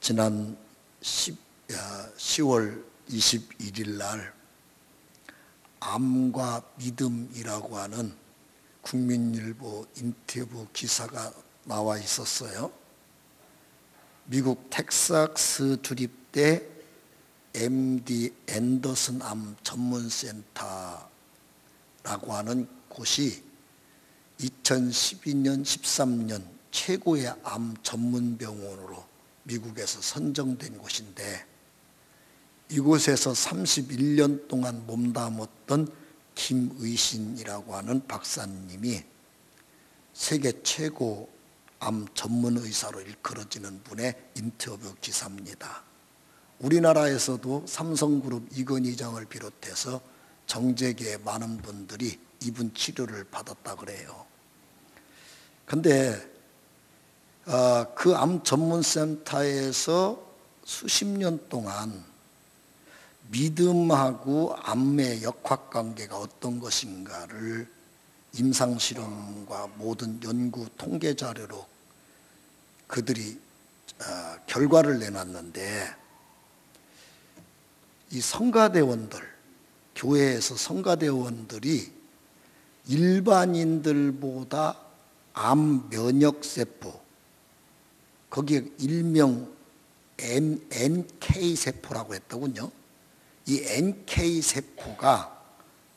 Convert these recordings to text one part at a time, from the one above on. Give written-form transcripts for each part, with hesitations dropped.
지난 10월 21일 날 암과 믿음이라고 하는 국민일보 인터뷰 기사가 나와 있었어요. 미국 텍사스 주립대 MD 앤더슨 암 전문센터라고 하는 곳이 2012년, 13년 최고의 암 전문병원으로 미국에서 선정된 곳인데, 이곳에서 31년 동안 몸담았던 김의신이라고 하는 박사님이 세계 최고 암 전문 의사로 일컬어지는 분의 인터뷰 기사입니다. 우리나라에서도 삼성그룹 이건희 장을 비롯해서 정재계의 많은 분들이 이분 치료를 받았다 그래요. 근데 그 암 전문센터에서 수십 년 동안 믿음하고 암의 역학관계가 어떤 것인가를 임상실험과 모든 연구 통계 자료로 그들이 결과를 내놨는데, 이 성가대원들, 교회에서 성가대원들이 일반인들보다 암 면역세포, 거기에 일명 NK세포라고 했더군요. 이 NK세포가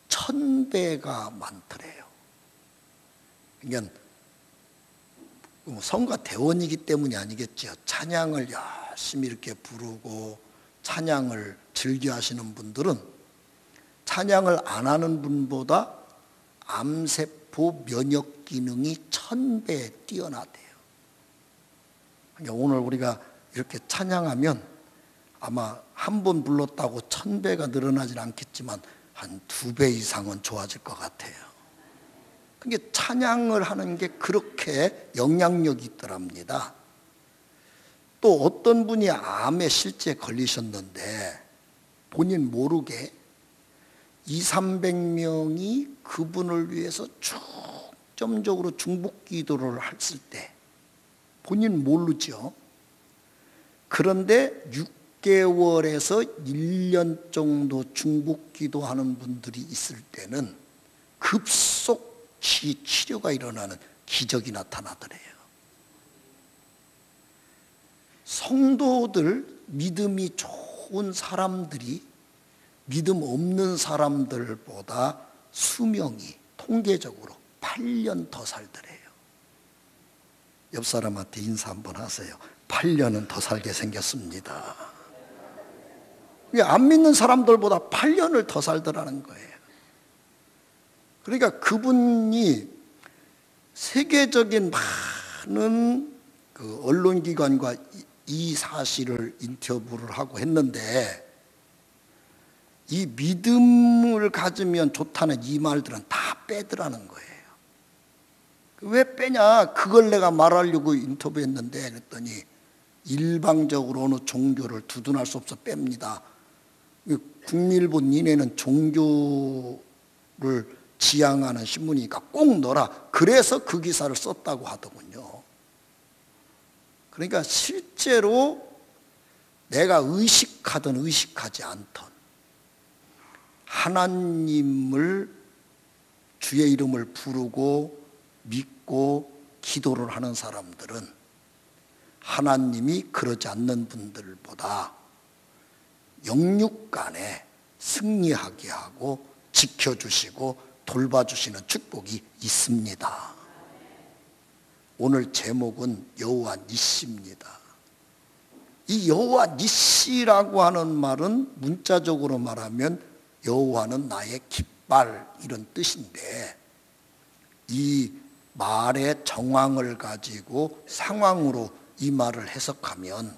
1000배가 많더래요. 그러니까 성가대원이기 때문이 아니겠죠. 찬양을 열심히 이렇게 부르고 찬양을 즐겨 하시는 분들은 찬양을 안 하는 분보다 암세포 면역 기능이 1000배 뛰어나대요. 그러니까 오늘 우리가 이렇게 찬양하면 아마 한 번 불렀다고 1000배가 늘어나진 않겠지만 한 2배 이상은 좋아질 것 같아요. 그게 찬양을 하는 게 그렇게 영향력이 있더랍니다. 또 어떤 분이 암에 실제 걸리셨는데 본인 모르게 200~300명이 그분을 위해서 중점적으로 중보기도를 했을 때 본인 모르죠. 그런데 6개월에서 1년 정도 중보기도하는 분들이 있을 때는 급속히 치료가 일어나는 기적이 나타나더래요. 성도들, 믿음이 좋은 사람들이 믿음 없는 사람들보다 수명이 통계적으로 8년 더 살더래요. 옆 사람한테 인사 한번 하세요. 8년은 더 살게 생겼습니다. 안 믿는 사람들보다 8년을 더 살더라는 거예요. 그러니까 그분이 세계적인 많은 그 언론기관과 이 사실을 인터뷰를 하고 했는데, 이 믿음을 가지면 좋다는 이 말들은 다 빼더라는 거예요. 왜 빼냐? 그걸 내가 말하려고 인터뷰했는데, 그랬더니 일방적으로 어느 종교를 두둔할 수 없어 뺍니다. 국민일보 니네는 종교를 지향하는 신문이니까 꼭 넣어라. 그래서 그 기사를 썼다고 하더군요. 그러니까 실제로 내가 의식하든 의식하지 않든 하나님을, 주의 이름을 부르고 믿고 기도를 하는 사람들은 하나님이 그러지 않는 분들보다 영육간에 승리하게 하고 지켜주시고 돌봐주시는 축복이 있습니다. 오늘 제목은 여호와 니시입니다. 이 여호와 니시라고 하는 말은 문자적으로 말하면 여호와는 나의 깃발, 이런 뜻인데, 이 말의 정황을 가지고 상황으로 이 말을 해석하면,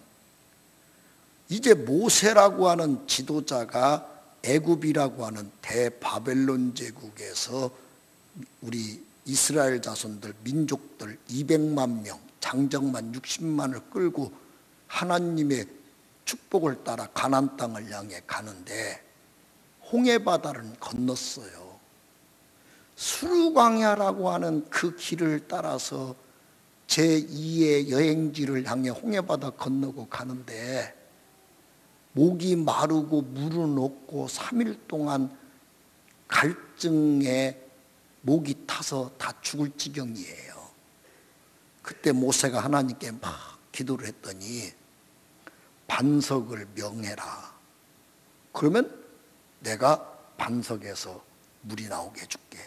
이제 모세라고 하는 지도자가 애굽이라고 하는 대바벨론 제국에서 우리 이스라엘 자손들, 민족들 200만 명, 장정만 60만을 끌고 하나님의 축복을 따라 가나안 땅을 향해 가는데 홍해바다를 건넜어요. 수르광야라고 하는 그 길을 따라서 제2의 여행지를 향해 홍해바다 건너고 가는데 목이 마르고 물은 없고 3일 동안 갈증에 목이 타서 다 죽을 지경이에요. 그때 모세가 하나님께 막 기도를 했더니 반석을 명해라. 그러면 내가 반석에서 물이 나오게 해줄게.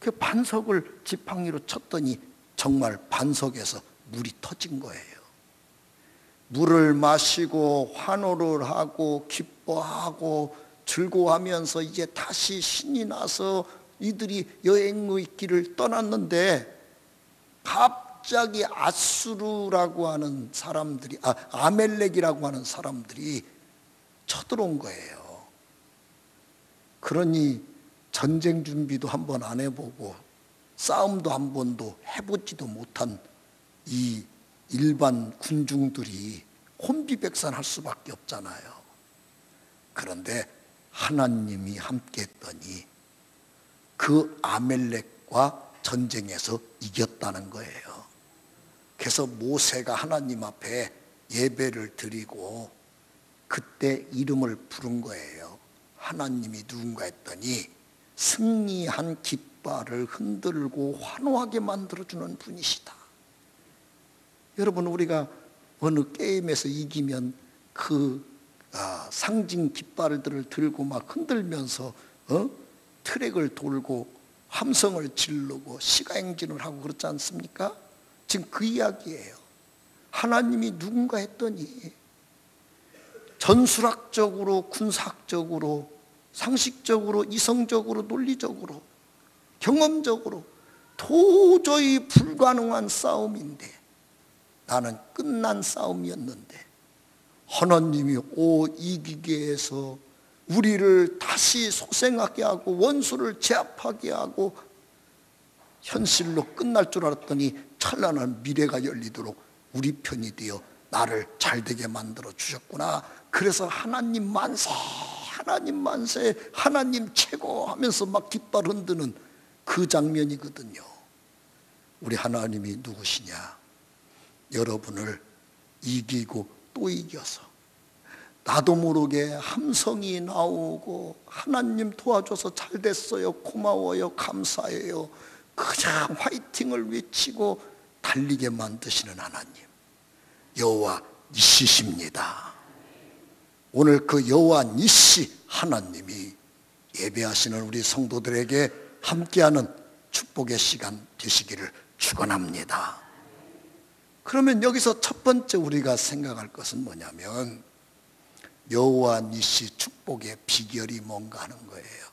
그 반석을 지팡이로 쳤더니 정말 반석에서 물이 터진 거예요. 물을 마시고 환호를 하고 기뻐하고 즐거워하면서 이제 다시 신이 나서 이들이 여행의 길을 떠났는데 갑자기 아수르라고 하는 사람들이 아멜렉이라고 하는 사람들이 쳐들어온 거예요. 그러니 전쟁 준비도 한번 안 해보고 싸움도 한 번도 해보지도 못한 이 일반 군중들이 혼비백산할 수밖에 없잖아요. 그런데 하나님이 함께 했더니 그 아멜렉과 전쟁에서 이겼다는 거예요. 그래서 모세가 하나님 앞에 예배를 드리고 그때 이름을 부른 거예요. 하나님이 누군가 했더니 승리한 깃발을 흔들고 환호하게 만들어주는 분이시다. 여러분, 우리가 어느 게임에서 이기면 그 상징 깃발들을 들고 막 흔들면서 트랙을 돌고 함성을 지르고 시가행진을 하고 그렇지 않습니까? 지금 그 이야기예요. 하나님이 누군가 했더니 전술학적으로, 군사학적으로, 상식적으로, 이성적으로, 논리적으로, 경험적으로 도저히 불가능한 싸움인데 나는 끝난 싸움이었는데 하나님이 이기게 해서 우리를 다시 소생하게 하고 원수를 제압하게 하고 현실로 끝날 줄 알았더니 찬란한 미래가 열리도록 우리 편이 되어 나를 잘되게 만들어 주셨구나. 그래서 하나님 만세, 하나님 만세, 하나님 최고 하면서 막 깃발 흔드는 그 장면이거든요. 우리 하나님이 누구시냐? 여러분을 이기고 또 이겨서 나도 모르게 함성이 나오고 하나님 도와줘서 잘 됐어요, 고마워요, 감사해요, 그냥 화이팅을 외치고 달리게 만드시는 하나님, 여호와 니시십니다. 오늘 그 여호와 니시 하나님이 예배하시는 우리 성도들에게 함께하는 축복의 시간 되시기를 축원합니다. 그러면 여기서 첫 번째 우리가 생각할 것은 뭐냐면 여호와 니시 축복의 비결이 뭔가 하는 거예요.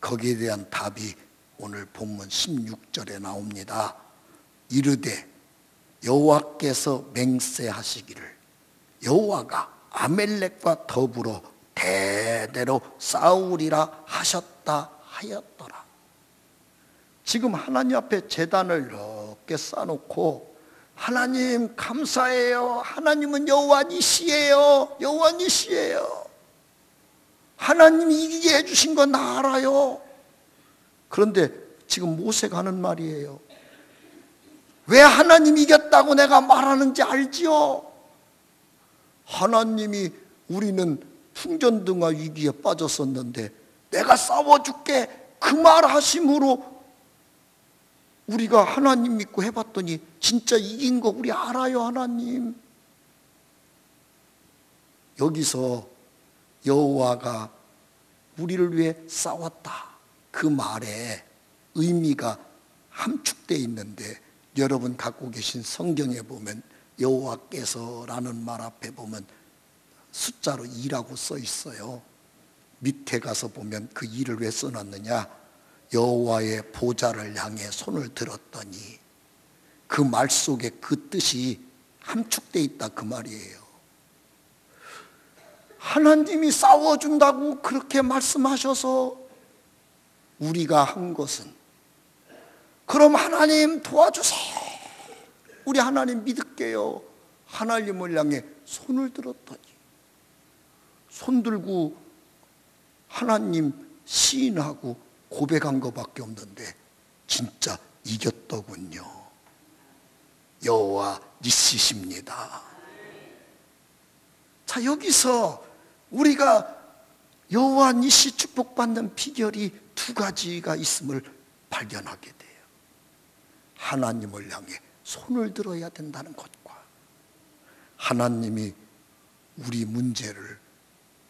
거기에 대한 답이 오늘 본문 16절에 나옵니다. 이르되 여호와께서 맹세하시기를 여호와가 아멜렉과 더불어 대대로 싸우리라 하셨다 하였더라. 지금 하나님 앞에 제단을 이렇게 쌓아놓고 하나님 감사해요. 하나님은 여호와 니시예요. 여호와 니시예요. 하나님이 이기게 해주신 거 나 알아요. 그런데 지금 모세가 하는 말이에요. 왜 하나님이 이겼다고 내가 말하는지 알지요? 하나님이 우리는 풍전등화 위기에 빠졌었는데 내가 싸워줄게 그 말 하심으로 우리가 하나님 믿고 해봤더니 진짜 이긴 거 우리 알아요. 하나님, 여기서 여호와가 우리를 위해 싸웠다 그 말에 의미가 함축되어 있는데 여러분 갖고 계신 성경에 보면 여호와께서라는 말 앞에 보면 숫자로 2라고 써 있어요. 밑에 가서 보면 그 2를 왜 써놨느냐? 여호와의 보좌를 향해 손을 들었더니 그 말 속에 그 뜻이 함축되어 있다 그 말이에요. 하나님이 싸워준다고 그렇게 말씀하셔서 우리가 한 것은 그럼 하나님 도와주세요. 우리 하나님 믿을게요. 하나님을 향해 손을 들었더니 손 들고 하나님 시인하고 고백한 것밖에 없는데 진짜 이겼더군요. 여호와 니시십니다. 자, 여기서 우리가 여호와 니시 축복받는 비결이 두 가지가 있음을 발견하게 돼요. 하나님을 향해 손을 들어야 된다는 것과 하나님이 우리 문제를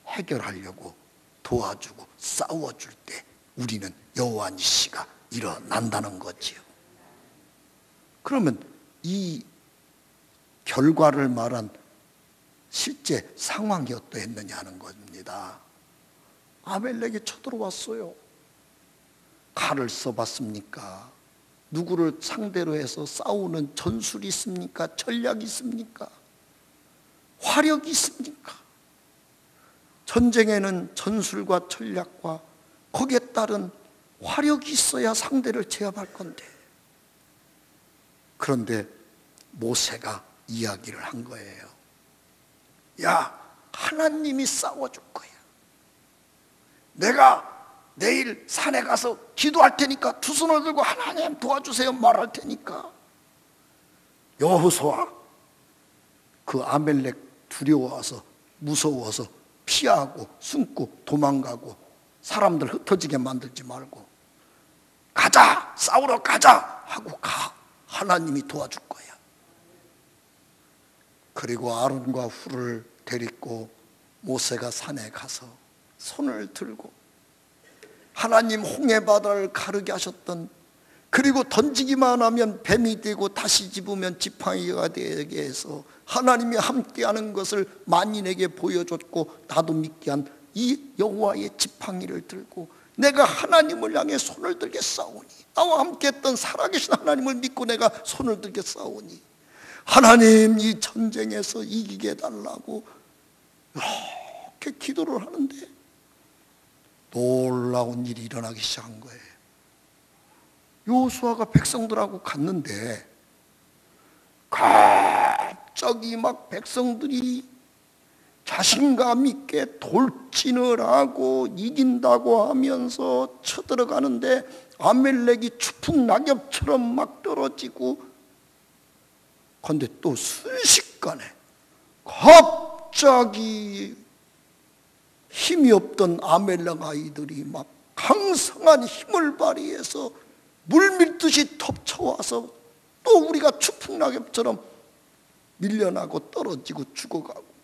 해결하려고 도와주고 싸워줄 때 우리는 여호와 니시가 일어난다는 거지요. 그러면 이 결과를 말한 실제 상황이 어떠했느냐 하는 겁니다. 아멜렉이 쳐들어왔어요. 칼을 써봤습니까? 누구를 상대로 해서 싸우는 전술이 있습니까? 전략이 있습니까? 화력이 있습니까? 전쟁에는 전술과 전략과 거기에 따른 화력이 있어야 상대를 제압할 건데, 그런데 모세가 이야기를 한 거예요. 야, 하나님이 싸워줄 거야. 내가 내일 산에 가서 기도할 테니까 두 손을 들고 하나님 도와주세요 말할 테니까. 여호수아, 그 아멜렉 두려워서 무서워서 피하고 숨고 도망가고 사람들 흩어지게 만들지 말고 가자, 싸우러 가자 하고 가. 하나님이 도와줄 거야. 그리고 아론과 훌을 데리고 모세가 산에 가서 손을 들고 하나님 홍해바다를 가르게 하셨던, 그리고 던지기만 하면 뱀이 되고 다시 집으면 지팡이가 되게 해서 하나님이 함께하는 것을 만인에게 보여줬고 나도 믿게 한 이 여호와의 지팡이를 들고 내가 하나님을 향해 손을 들겠사오니, 나와 함께했던 살아계신 하나님을 믿고 내가 손을 들겠사오니 하나님 이 전쟁에서 이기게 해달라고 이렇게 기도를 하는데 놀라운 일이 일어나기 시작한 거예요. 여호수아가 백성들하고 갔는데 갑자기 막 백성들이 자신감 있게 돌진을 하고 이긴다고 하면서 쳐들어가는데 아멜렉이 추풍 낙엽처럼 막 떨어지고, 그런데 또 순식간에 갑자기 힘이 없던 아멜렉 아이들이 막 강성한 힘을 발휘해서 물밀듯이 덮쳐와서 또 우리가 추풍 낙엽처럼 밀려나고 떨어지고 죽어가고,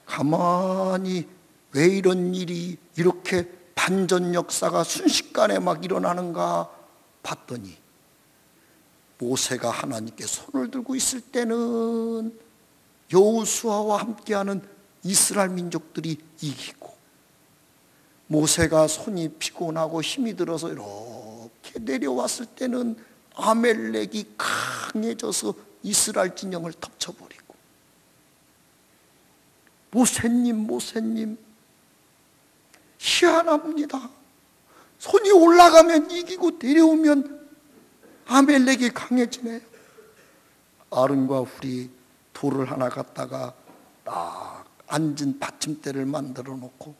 가만히 왜 이런 일이 이렇게 반전 역사가 순식간에 막 일어나는가 봤더니 모세가 하나님께 손을 들고 있을 때는 여호수아와 함께하는 이스라엘 민족들이 이기고, 모세가 손이 피곤하고 힘이 들어서 이렇게 내려왔을 때는 아멜렉이 강해져서 이스라엘 진영을 덮쳐버리고, 모세님 희한합니다. 손이 올라가면 이기고 내려오면 아멜렉이 강해지네요. 아론과 훌이 돌을 하나 갖다가 딱 앉은 받침대를 만들어 놓고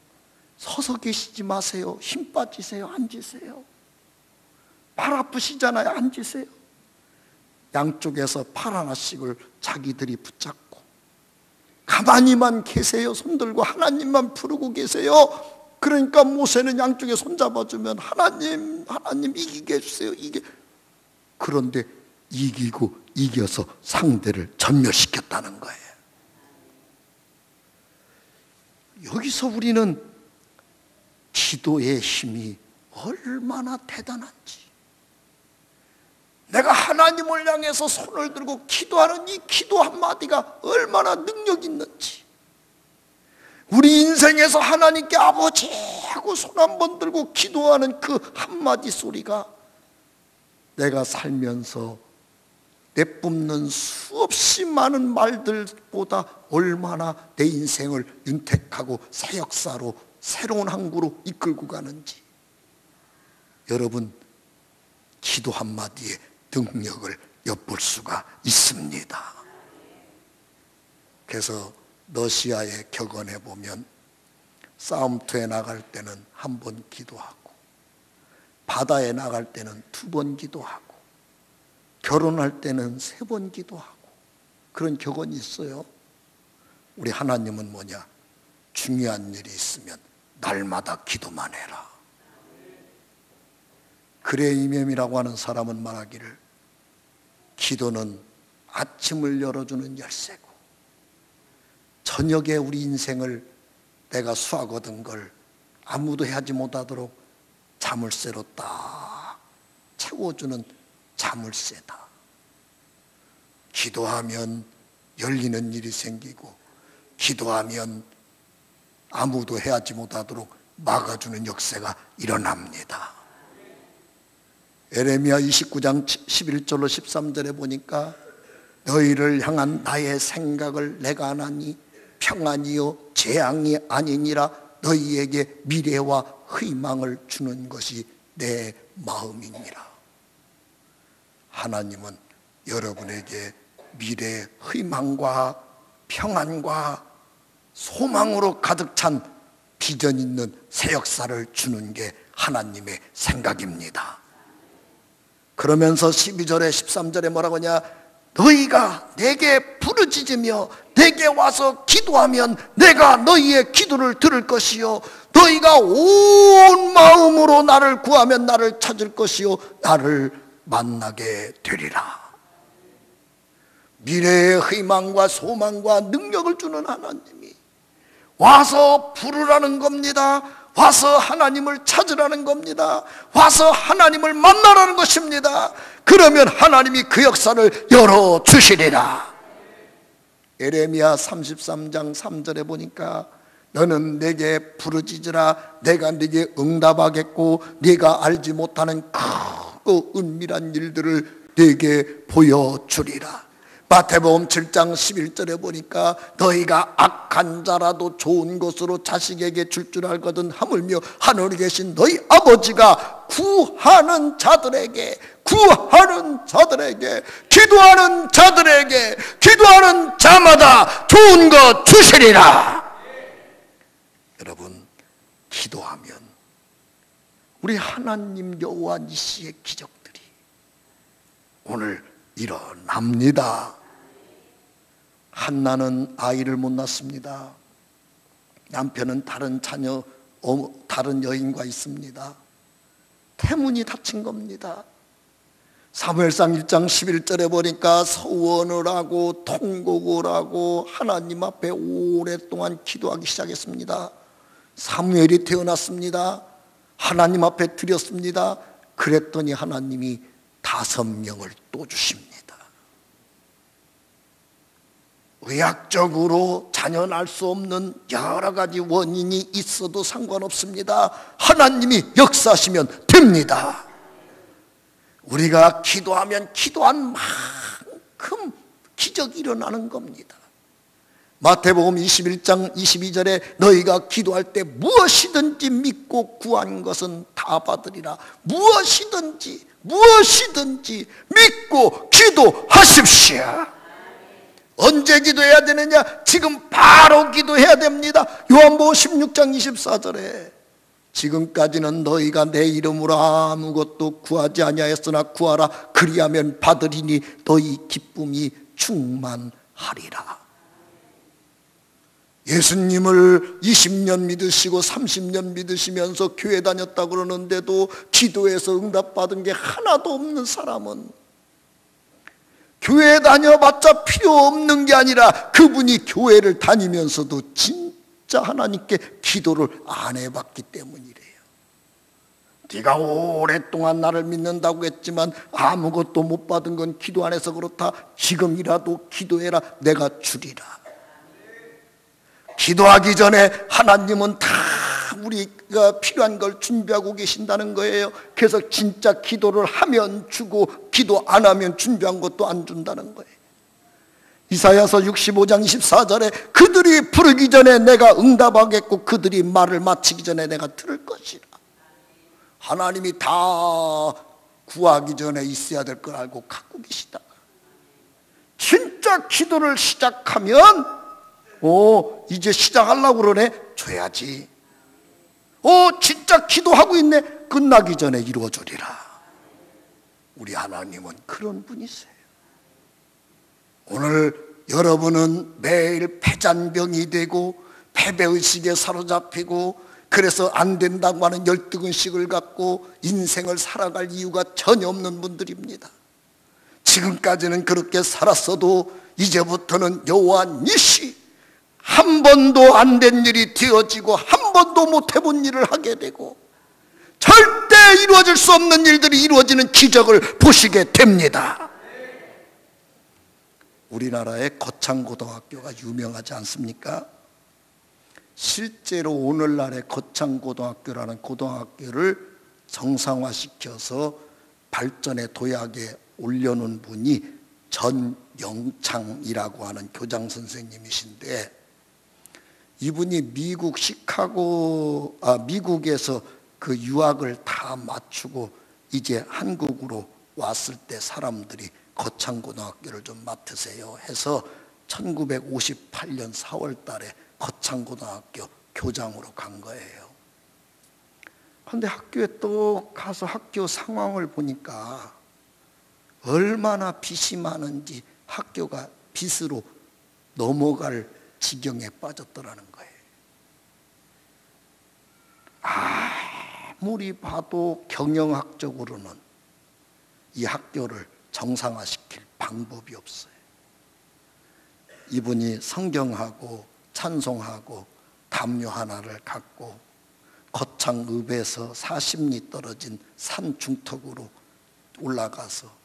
서서 계시지 마세요. 힘 빠지세요. 앉으세요. 팔 아프시잖아요. 앉으세요. 양쪽에서 팔 하나씩을 자기들이 붙잡고 가만히만 계세요. 손들고 하나님만 부르고 계세요. 그러니까 모세는 양쪽에 손잡아주면 하나님 이기게 해주세요. 그런데 이기고 이겨서 상대를 전멸시켰다는 거예요. 여기서 우리는 기도의 힘이 얼마나 대단한지, 내가 하나님을 향해서 손을 들고 기도하는 이 기도 한마디가 얼마나 능력 있는지, 우리 인생에서 하나님께 아버지 하고 손 한번 들고 기도하는 그 한마디 소리가 내가 살면서 내뿜는 수없이 많은 말들보다 얼마나 내 인생을 윤택하고 새 역사로 새로운 항구로 이끌고 가는지, 여러분 기도 한마디에 능력을 엿볼 수가 있습니다. 그래서 러시아의 격언에 보면 싸움터에 나갈 때는 한 번 기도하고 바다에 나갈 때는 두 번 기도하고 결혼할 때는 3번 기도하고 그런 격언이 있어요. 우리 하나님은 뭐냐? 중요한 일이 있으면 날마다 기도만 해라. 그레 이명이라고 하는 사람은 말하기를 기도는 아침을 열어주는 열쇠고 저녁에 우리 인생을 내가 수학 얻은 걸 아무도 하지 못하도록 자물쇠로 딱 채워주는 자물쇠다. 기도하면 열리는 일이 생기고 기도하면 아무도 해하지 못하도록 막아주는 역사가 일어납니다. 에레미야 29장 11절로 13절에 보니까 너희를 향한 나의 생각을 내가 아나니 평안이요 재앙이 아니니라 너희에게 미래와 희망을 주는 것이 내 마음이니라. 하나님은 여러분에게 미래의 희망과 평안과 소망으로 가득 찬 비전 있는 새 역사를 주는 게 하나님의 생각입니다. 그러면서 12절에 13절에 뭐라고 하냐? 너희가 내게 부르짖으며 내게 와서 기도하면 내가 너희의 기도를 들을 것이요 너희가 온 마음으로 나를 구하면 나를 찾을 것이요 나를 만나게 되리라. 미래의 희망과 소망과 능력을 주는 하나님이 와서 부르라는 겁니다. 와서 하나님을 찾으라는 겁니다. 와서 하나님을 만나라는 것입니다. 그러면 하나님이 그 역사를 열어주시리라. 에레미야 33장 3절에 보니까 너는 내게 부르짖으라 내가 네게 응답하겠고 네가 알지 못하는 크고 은밀한 일들을 네게 보여주리라. 마태복음 7장 11절에 보니까 너희가 악한 자라도 좋은 것으로 자식에게 줄 줄 알거든 하물며 하늘에 계신 너희 아버지가 구하는 자들에게 기도하는 자마다 좋은 것 주시리라. 여러분, 기도하면 우리 하나님 여호와 니시의 기적들이 오늘 일어납니다. 한나는 아이를 못 낳습니다. 남편은 다른 여인과 있습니다. 태문이 닫힌 겁니다. 사무엘상 1장 11절에 보니까 서원을 하고 통곡을 하고 하나님 앞에 오랫동안 기도하기 시작했습니다. 사무엘이 태어났습니다. 하나님 앞에 드렸습니다. 그랬더니 하나님이 5명을 또 주십니다. 의학적으로 자녀 낳을 수 없는 여러 가지 원인이 있어도 상관없습니다. 하나님이 역사하시면 됩니다. 우리가 기도하면 기도한 만큼 기적이 일어나는 겁니다. 마태복음 21장 22절에 너희가 기도할 때 무엇이든지 믿고 구한 것은 다 받으리라. 무엇이든지 믿고 기도하십시오. 언제 기도해야 되느냐? 지금 바로 기도해야 됩니다. 요한복음 16장 24절에 지금까지는 너희가 내 이름으로 아무것도 구하지 아니하였으나 구하라 그리하면 받으리니 너희 기쁨이 충만하리라. 예수님을 20년 믿으시고 30년 믿으시면서 교회 다녔다고 그러는데도 기도해서 응답받은 게 하나도 없는 사람은 교회 다녀봤자 필요 없는 게 아니라 그분이 교회를 다니면서도 진짜 하나님께 기도를 안 해봤기 때문이래요. 네가 오랫동안 나를 믿는다고 했지만 아무것도 못 받은 건 기도 안 해서 그렇다. 지금이라도 기도해라. 내가 주리라. 기도하기 전에 하나님은 다 우리가 필요한 걸 준비하고 계신다는 거예요. 그래서 진짜 기도를 하면 주고 기도 안 하면 준비한 것도 안 준다는 거예요. 이사야서 65장 24절에 그들이 부르기 전에 내가 응답하겠고 그들이 말을 마치기 전에 내가 들을 것이라. 하나님이 다 구하기 전에 있어야 될 걸 알고 갖고 계시다. 진짜 기도를 시작하면 이제 시작하려고 그러네. 줘야지. 진짜 기도하고 있네. 끝나기 전에 이루어주리라. 우리 하나님은 그런 분이세요. 오늘 여러분은 매일 패잔병이 되고 패배의식에 사로잡히고 그래서 안 된다고 하는 열등의식을 갖고 인생을 살아갈 이유가 전혀 없는 분들입니다. 지금까지는 그렇게 살았어도 이제부터는 여호와 니시, 한 번도 안 된 일이 되어지고 한 번도 못 해본 일을 하게 되고 절대 이루어질 수 없는 일들이 이루어지는 기적을 보시게 됩니다. 우리나라의 거창고등학교가 유명하지 않습니까? 실제로 오늘날의 거창고등학교라는 고등학교를 정상화시켜서 발전의 도약에 올려놓은 분이 전영창이라고 하는 교장 선생님이신데, 이분이 미국에서 그 유학을 다 마치고 이제 한국으로 왔을 때 사람들이 거창고등학교를 좀 맡으세요 해서 1958년 4월 달에 거창고등학교 교장으로 간 거예요. 그런데 학교에 또 가서 학교 상황을 보니까 얼마나 빚이 많은지 학교가 빚으로 넘어갈 지경에 빠졌더라는 거예요. 아무리 봐도 경영학적으로는 이 학교를 정상화시킬 방법이 없어요. 이분이 성경하고 찬송하고 담요 하나를 갖고 거창읍에서 40리 떨어진 산 중턱으로 올라가서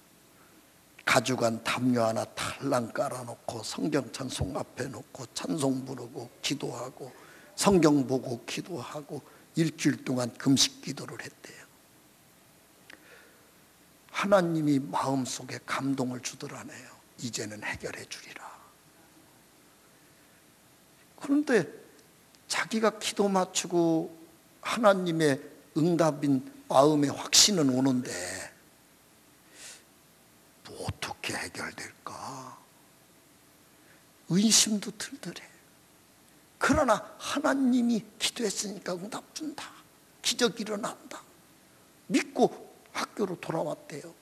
가져간 담요 하나 탈랑 깔아놓고 성경 찬송 앞에 놓고 찬송 부르고 기도하고 성경 보고 기도하고 일주일 동안 금식 기도를 했대요. 하나님이 마음속에 감동을 주더라네요. 이제는 해결해 주리라. 그런데 자기가 기도 마치고 하나님의 응답인 마음의 확신은 오는데 뭐 어떻게 해결될까? 의심도 들더래. 그러나 하나님이 기도했으니까 응답 준다. 기적이 일어난다. 믿고 학교로 돌아왔대요.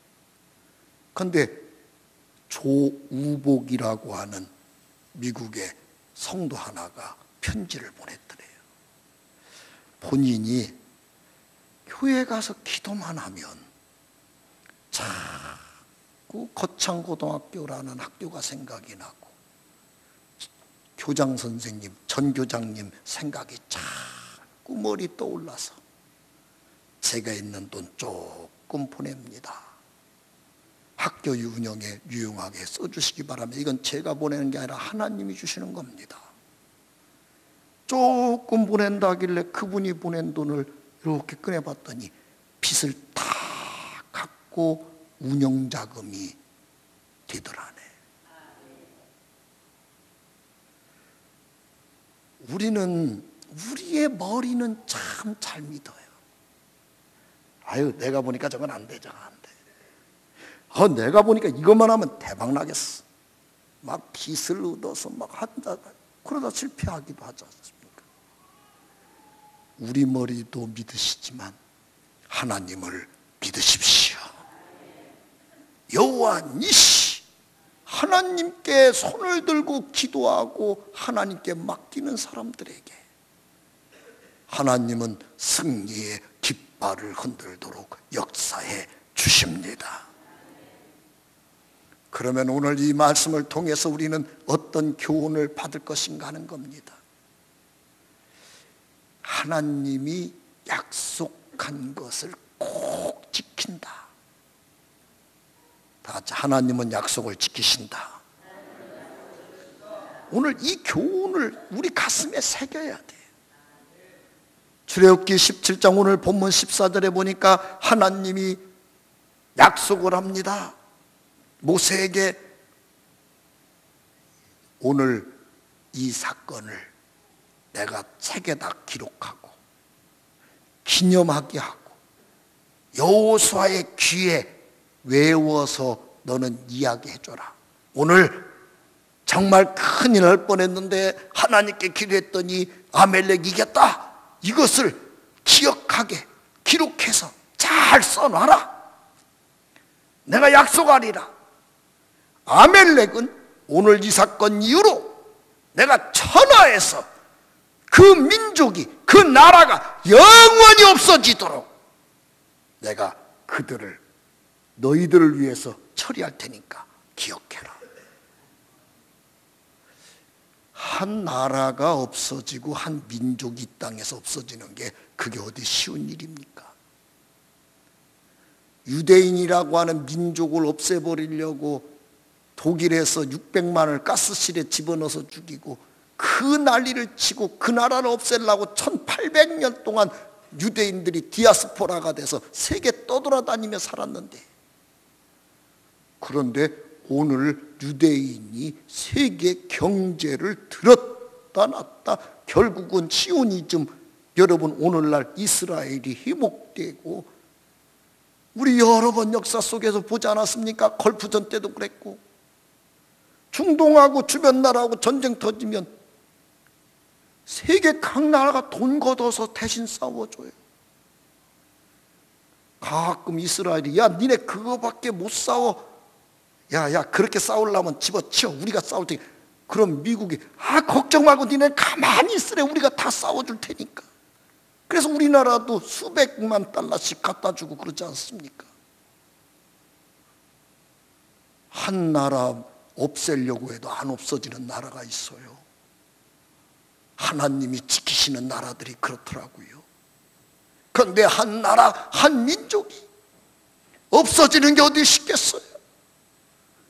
그런데 조우복이라고 하는 미국의 성도 하나가 편지를 보냈더래요. 본인이 교회 가서 기도만 하면 자꾸 거창고등학교라는 학교가 생각이 나고 교장 선생님, 전 교장님 생각이 자꾸 머리 떠올라서 제가 있는 돈 조금 보냅니다. 학교 운영에 유용하게 써주시기 바랍니다. 이건 제가 보내는 게 아니라 하나님이 주시는 겁니다. 조금 보낸다길래 그분이 보낸 돈을 이렇게 꺼내봤더니 빚을 다 갚고 운영자금이 되더라네. 우리의 머리는 참 잘 믿어요. 아유, 내가 보니까 저건 안 돼, 저건 안 돼. 내가 보니까 이것만 하면 대박 나겠어. 막 빚을 얻어서 막 한다. 그러다 실패하기도 하지 않습니까? 우리 머리도 믿으시지만 하나님을 믿으십시오. 여호와 니시, 하나님께 손을 들고 기도하고 하나님께 맡기는 사람들에게 하나님은 승리의 깃발을 흔들도록 역사해 주십니다. 그러면 오늘 이 말씀을 통해서 우리는 어떤 교훈을 받을 것인가 하는 겁니다. 하나님이 약속한 것을 꼭 지킨다. 다 같이 하나님은 약속을 지키신다. 오늘 이 교훈을 우리 가슴에 새겨야 돼요. 출애굽기 17장 오늘 본문 14절에 보니까 하나님이 약속을 합니다. 모세에게 오늘 이 사건을 내가 책에다 기록하고 기념하게 하고 여호수아의 귀에 외워서 너는 이야기해줘라. 오늘 정말 큰일 날 뻔했는데 하나님께 기도했더니 아멜렉 이겼다. 이것을 기억하게 기록해서 잘 써놔라. 내가 약속하리라. 아멜렉은 오늘 이 사건 이후로 내가 천하에서 그 민족이, 그 나라가 영원히 없어지도록 내가 그들을 너희들을 위해서 처리할 테니까 기억해라. 한 나라가 없어지고 한 민족이 이 땅에서 없어지는 게 그게 어디 쉬운 일입니까? 유대인이라고 하는 민족을 없애버리려고 독일에서 600만을 가스실에 집어넣어서 죽이고 그 난리를 치고 그 나라를 없애려고 1800년 동안 유대인들이 디아스포라가 돼서 세계 떠돌아다니며 살았는데, 그런데 오늘 유대인이 세계 경제를 들었다 놨다 결국은 시오니즘, 여러분 오늘날 이스라엘이 회복되고 우리 여러 번 역사 속에서 보지 않았습니까? 걸프전 때도 그랬고 중동하고 주변 나라하고 전쟁 터지면 세계 각 나라가 돈 걷어서 대신 싸워줘요. 가끔 이스라엘이 야 니네 그거밖에 못 싸워, 야 그렇게 싸우려면 집어치워 우리가 싸울 테니까. 그럼 미국이 걱정 말고 니네 가만히 있으래, 우리가 다 싸워줄 테니까. 그래서 우리나라도 수백만 달러씩 갖다 주고 그러지 않습니까? 한 나라 없애려고 해도 안 없어지는 나라가 있어요. 하나님이 지키시는 나라들이 그렇더라고요. 그런데 한 나라, 한 민족이 없어지는 게 어디 쉽겠어요?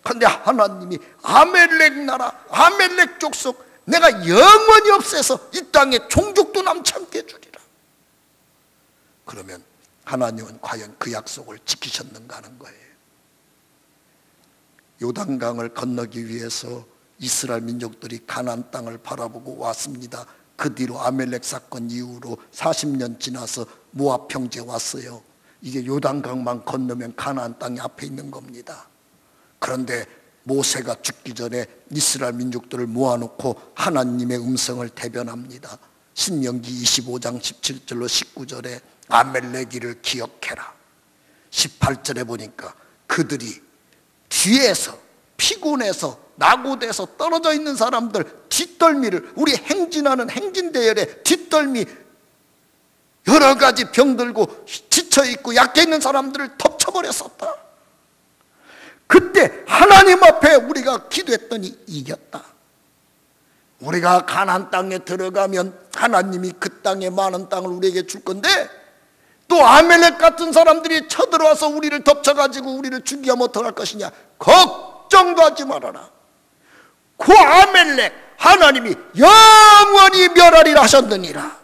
그런데 하나님이 아멜렉 나라, 아멜렉 족속 내가 영원히 없애서 이 땅에 종족도 남지 않게 해주리라. 그러면 하나님은 과연 그 약속을 지키셨는가 하는 거예요. 요단강을 건너기 위해서 이스라엘 민족들이 가나안 땅을 바라보고 왔습니다. 그 뒤로 아멜렉 사건 이후로 40년 지나서 모압 평지에 왔어요. 이게 요단강만 건너면 가나안 땅이 앞에 있는 겁니다. 그런데 모세가 죽기 전에 이스라엘 민족들을 모아놓고 하나님의 음성을 대변합니다. 신명기 25장 17절로 19절에 아멜렉이를 기억해라. 18절에 보니까 그들이 뒤에서 피곤해서 낙오돼서 떨어져 있는 사람들 뒷덜미를, 우리 행진하는 행진대열에 뒷덜미 여러 가지 병들고 지쳐있고 약해있는 사람들을 덮쳐버렸었다. 그때 하나님 앞에 우리가 기도했더니 이겼다. 우리가 가나안 땅에 들어가면 하나님이 그 땅에 많은 땅을 우리에게 줄 건데, 또 아멜렉 같은 사람들이 쳐들어와서 우리를 덮쳐가지고 우리를 죽이면 어떡할 것이냐, 걱정도 하지 말아라. 그 아멜렉 하나님이 영원히 멸하리라 하셨느니라.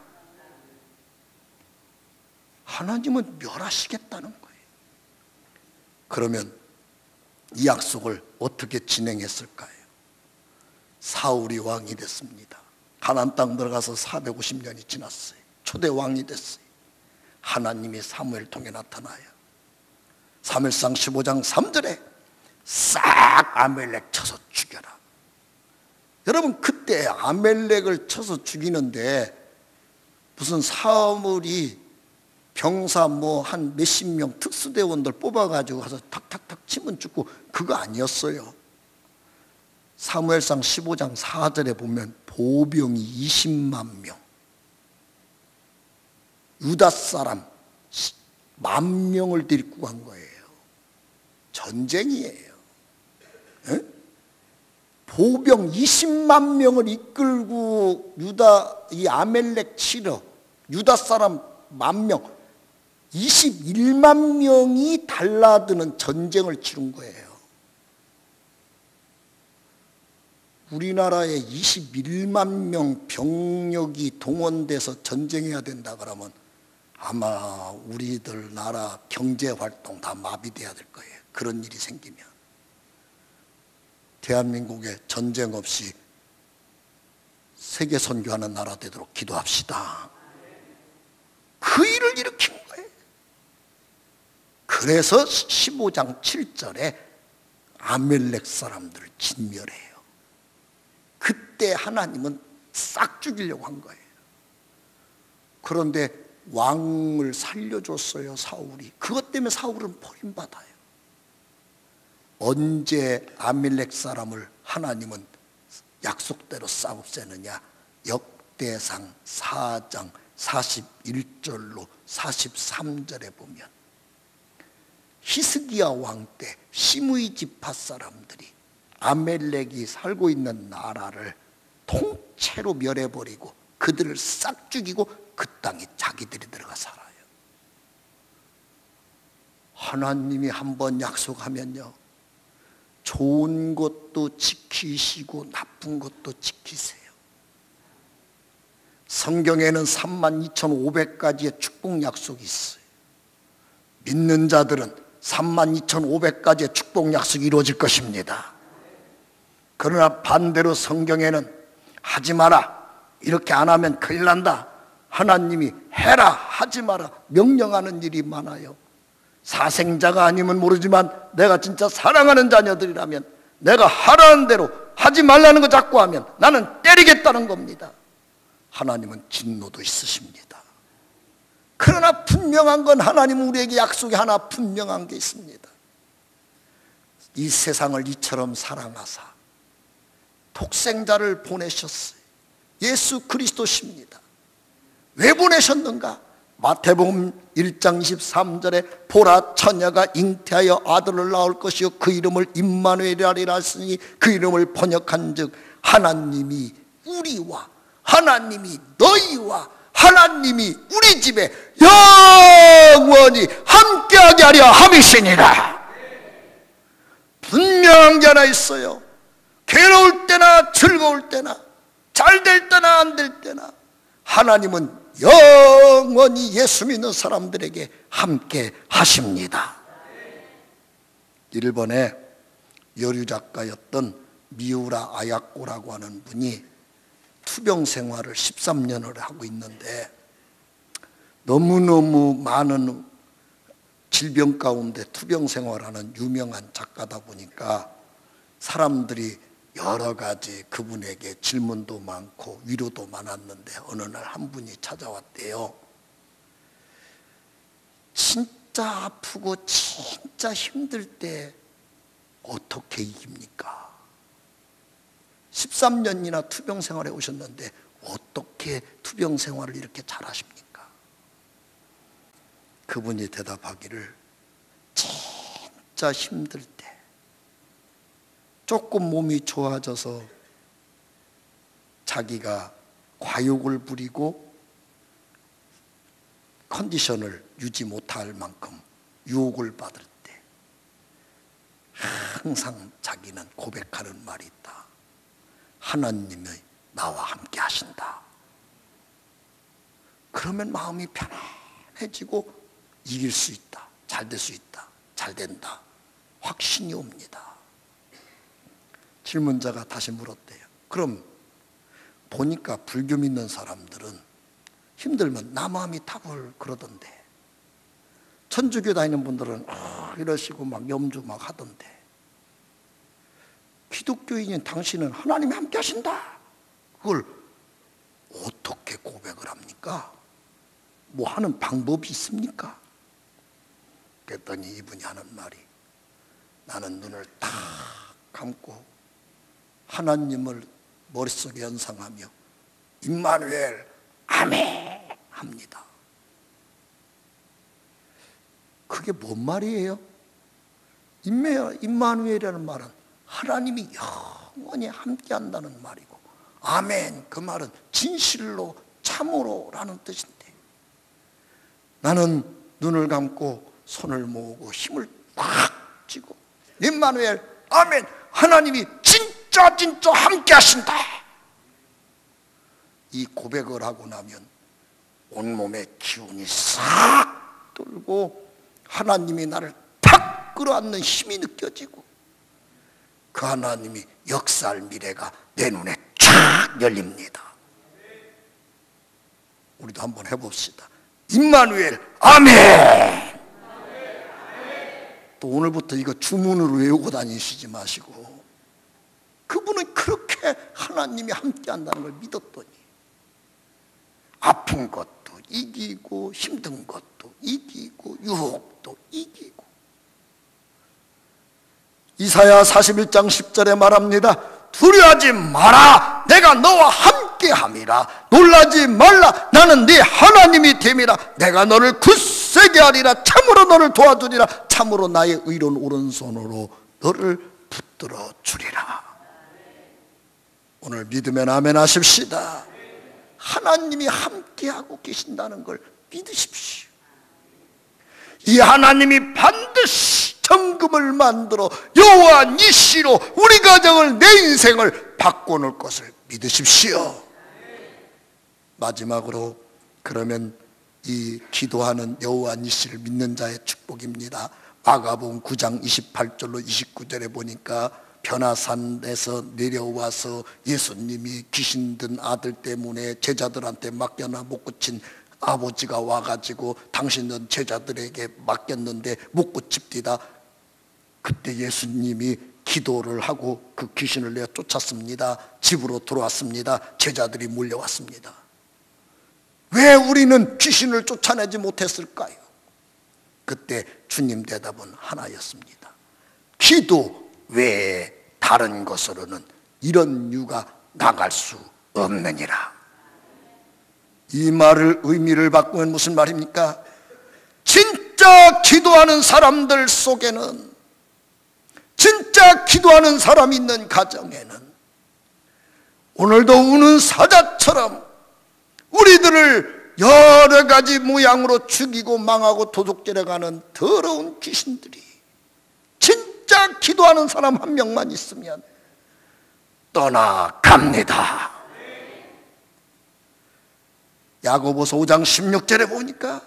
하나님은 멸하시겠다는 거예요. 그러면 이 약속을 어떻게 진행했을까요? 사울이 왕이 됐습니다. 가나안 땅 들어가서 450년이 지났어요. 초대 왕이 됐어요. 하나님이 사무엘 통해 나타나요. 사무엘상 15장 3절에 싹 아멜렉 쳐서 죽여라. 여러분, 그때 아멜렉을 쳐서 죽이는데 무슨 사무엘이 병사 한 몇십 명 특수대원들 뽑아가지고 가서 탁탁탁 치면 죽고, 그거 아니었어요. 사무엘상 15장 4절에 보면 보병이 20만 명, 유다 사람 10,000명을 데리고 간 거예요. 전쟁이에요. 에? 보병 20만 명을 이끌고 이 아멜렉 치러 유다 사람 10,000명, 21만 명이 달라드는 전쟁을 치른 거예요. 우리나라에 21만 명 병력이 동원돼서 전쟁해야 된다 그러면 아마 우리들 나라 경제활동 다 마비돼야 될 거예요. 그런 일이 생기면. 대한민국에 전쟁 없이 세계 선교하는 나라 되도록 기도합시다. 그 일을 일으킨 거예요. 그래서 15장 7절에 아멜렉 사람들을 진멸해요. 그때 하나님은 싹 죽이려고 한 거예요. 그런데 왕을 살려줬어요, 사울이. 그것 때문에 사울은 버림받아요. 언제 아말렉 사람을 하나님은 약속대로 싸움세느냐? 역대상 4장 41절로 43절에 보면 히스기야 왕 때 시므이 지파 사람들이 아말렉이 살고 있는 나라를 통째로 멸해버리고 그들을 싹 죽이고 그 땅에 자기들이 들어가 살아요. 하나님이 한번 약속하면요, 좋은 것도 지키시고 나쁜 것도 지키세요. 성경에는 32,500가지의 축복 약속이 있어요. 믿는 자들은 32,500가지의 축복 약속이 이루어질 것입니다. 그러나 반대로 성경에는 하지 마라, 이렇게 안 하면 큰일 난다, 하나님이 해라, 하지 마라 명령하는 일이 많아요. 사생자가 아니면 모르지만 내가 진짜 사랑하는 자녀들이라면 내가 하라는 대로 하지 말라는 거 자꾸 하면 나는 때리겠다는 겁니다. 하나님은 진노도 있으십니다. 그러나 분명한 건 하나님은 우리에게 약속이 하나 분명한 게 있습니다. 이 세상을 이처럼 사랑하사 독생자를 보내셨어요. 예수 그리스도십니다. 왜 보내셨는가? 마태복음 1장 23절에 보라, 처녀가 잉태하여 아들을 낳을 것이요 그 이름을 임마누엘이라 했으니 그 이름을 번역한 즉 하나님이 우리와, 하나님이 너희와, 하나님이 우리 집에 영원히 함께하게 하려 함이시니라. 분명한 게 하나 있어요. 괴로울 때나 즐거울 때나 잘 될 때나 안 될 때나 하나님은 영원히 예수 믿는 사람들에게 함께 하십니다. 일본의 여류 작가였던 미우라 아야코라고 하는 분이 투병 생활을 13년을 하고 있는데 너무너무 많은 질병 가운데 투병 생활하는 유명한 작가다 보니까 사람들이 여러 가지 그분에게 질문도 많고 위로도 많았는데 어느 날 한 분이 찾아왔대요. 진짜 아프고 진짜 힘들 때 어떻게 이깁니까? 13년이나 투병 생활에 오셨는데 어떻게 투병 생활을 이렇게 잘하십니까? 그분이 대답하기를 진짜 힘들 때 조금 몸이 좋아져서 자기가 과욕을 부리고 컨디션을 유지 못할 만큼 유혹을 받을 때 항상 자기는 고백하는 말이 있다. 하나님이 나와 함께 하신다. 그러면 마음이 편안해지고 이길 수 있다, 잘 될 수 있다, 잘 된다, 확신이 옵니다. 질문자가 다시 물었대요. 그럼 보니까 불교 믿는 사람들은 힘들면 나무아미 탑을 그러던데 천주교 다니는 분들은 이러시고 막 염주 막 하던데 기독교인인 당신은 하나님이 함께 하신다, 그걸 어떻게 고백을 합니까? 뭐 하는 방법이 있습니까? 그랬더니 이분이 하는 말이, 나는 눈을 딱 감고 하나님을 머릿속에 연상하며 임마누엘 아멘 합니다. 그게 뭔 말이에요? 임마누엘이라는 말은 하나님이 영원히 함께 한다는 말이고, 아멘 그 말은 진실로 참으로라는 뜻인데, 나는 눈을 감고 손을 모으고 힘을 팍 쥐고 임마누엘 아멘, 하나님이 진짜 함께 하신다, 이 고백을 하고 나면 온몸에 기운이 싹 돌고 하나님이 나를 탁 끌어안는 힘이 느껴지고 그 하나님이 역사할 미래가 내 눈에 쫙 열립니다. 우리도 한번 해봅시다. 임마누엘 아멘. 또 오늘부터 이거 주문으로 외우고 다니시지 마시고, 그분은 그렇게 하나님이 함께 한다는 걸 믿었더니 아픈 것도 이기고 힘든 것도 이기고 유혹도 이기고, 이사야 41장 10절에 말합니다. 두려워하지 마라. 내가 너와 함께함이라. 놀라지 말라. 나는 네 하나님이 됨이라. 내가 너를 굳세게 하리라. 참으로 너를 도와주리라. 참으로 나의 의로운 오른손으로 너를 붙들어 주리라. 오늘 믿으면 아멘 하십시다. 하나님이 함께하고 계신다는 걸 믿으십시오. 이 하나님이 반드시 정금을 만들어 여호와 니시로 우리 가정을, 내 인생을 바꿔놓을 것을 믿으십시오. 마지막으로, 그러면 이 기도하는 여호와 니시를 믿는 자의 축복입니다. 마가복음 9장 28절로 29절에 보니까 변화산에서 내려와서 예수님이 귀신 든 아들 때문에 제자들한테 맡겨놔 못 고친 아버지가 와가지고 당신은 제자들에게 맡겼는데 못 고칩디다. 그때 예수님이 기도를 하고 그 귀신을 내어 쫓았습니다. 집으로 들어왔습니다. 제자들이 몰려왔습니다. 왜 우리는 귀신을 쫓아내지 못했을까요? 그때 주님 대답은 하나였습니다. 기도 외에 다른 것으로는 이런 유가 나갈 수 없느니라. 이 말을 의미를 바꾸면 무슨 말입니까? 진짜 기도하는 사람들 속에는, 진짜 기도하는 사람이 있는 가정에는 오늘도 우는 사자처럼 우리들을 여러 가지 모양으로 죽이고 망하고 도둑질해가는 더러운 귀신들이 진짜 기도하는 사람 한 명만 있으면 떠나갑니다. 야고보서 5장 16절에 보니까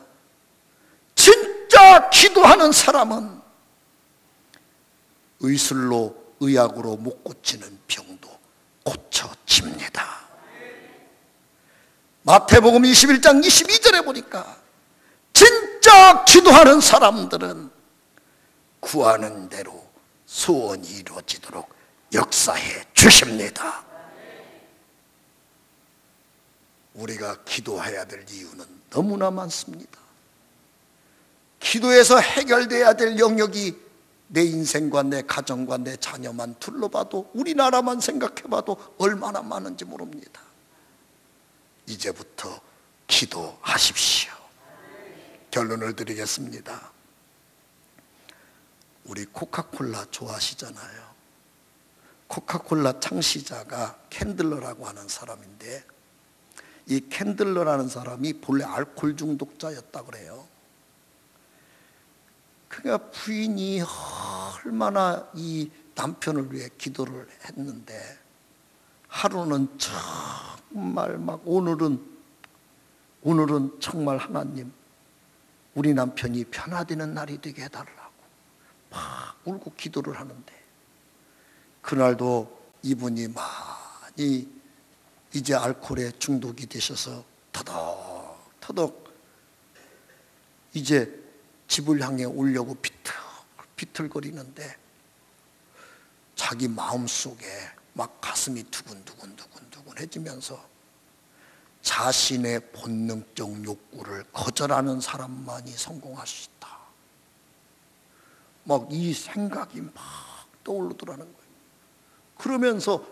진짜 기도하는 사람은 의술로, 의학으로 못 고치는 병도 고쳐집니다. 마태복음 21장 22절에 보니까 진짜 기도하는 사람들은 구하는 대로 소원이 이루어지도록 역사해 주십니다. 우리가 기도해야 될 이유는 너무나 많습니다. 기도해서 해결돼야 될 영역이 내 인생과 내 가정과 내 자녀만 둘러봐도, 우리나라만 생각해봐도 얼마나 많은지 모릅니다. 이제부터 기도하십시오. 결론을 드리겠습니다. 우리 코카콜라 좋아하시잖아요. 코카콜라 창시자가 캔들러라고 하는 사람인데, 이 캔들러라는 사람이 본래 알코올 중독자였다 그래요. 그러니까 부인이 얼마나 이 남편을 위해 기도를 했는데, 하루는 정말 막 오늘은 정말 하나님, 우리 남편이 변화되는 날이 되게 해달라고 막 울고 기도를 하는데, 그날도 이분이 많이 이제 알코올에 중독이 되셔서 터덕터덕 이제 집을 향해 오려고 비틀거리는데, 자기 마음속에 막 가슴이 두근두근해지면서 자신의 본능적 욕구를 거절하는 사람만이 성공할 수 있다, 막 이 생각이 막 떠오르더라는 거예요. 그러면서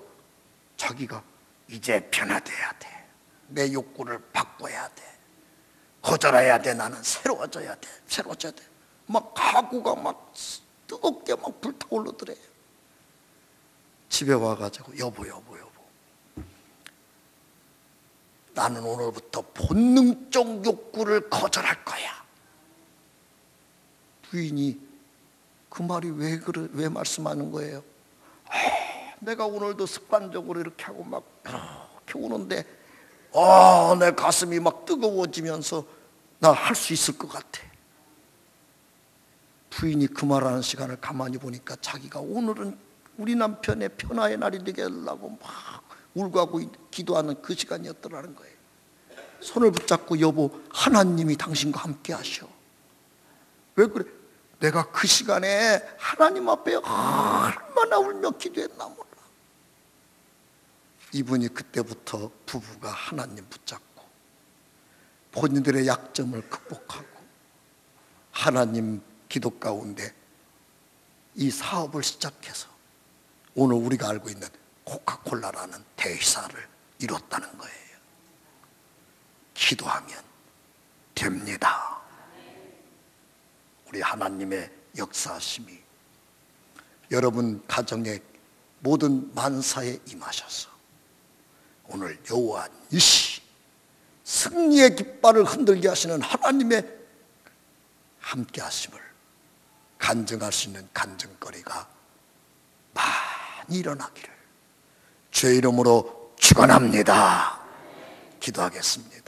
자기가 이제 변화돼야 돼, 내 욕구를 바꿔야 돼, 거절해야 돼, 나는 새로워져야 돼. 막 가구가 막 뜨겁게 막 불타오르더래요. 집에 와가지고 여보 나는 오늘부터 본능적 욕구를 거절할 거야. 부인이 그 말이 왜 말씀하는 거예요? 내가 오늘도 습관적으로 이렇게 하고 막 이렇게 오는데 내 가슴이 막 뜨거워지면서 나 할 수 있을 것 같아. 부인이 그 말하는 시간을 가만히 보니까 자기가 오늘은 우리 남편의 변화의 날이 되게 하려고 막 울고 하고 기도하는 그 시간이었더라는 거예요. 손을 붙잡고 여보, 하나님이 당신과 함께 하셔. 왜 그래? 내가 그 시간에 하나님 앞에 얼마나 울며 기도했나 몰라. 이분이 그때부터 부부가 하나님 붙잡고 본인들의 약점을 극복하고 하나님 기도 가운데 이 사업을 시작해서 오늘 우리가 알고 있는 코카콜라라는 대회사를 이뤘다는 거예요. 기도하면 됩니다. 우리 하나님의 역사하심이 여러분 가정의 모든 만사에 임하셔서 오늘 여호와 니시 승리의 깃발을 흔들게 하시는 하나님의 함께 하심을 간증할 수 있는 간증거리가 많이 일어나기를 주의 이름으로 축원합니다. 기도하겠습니다.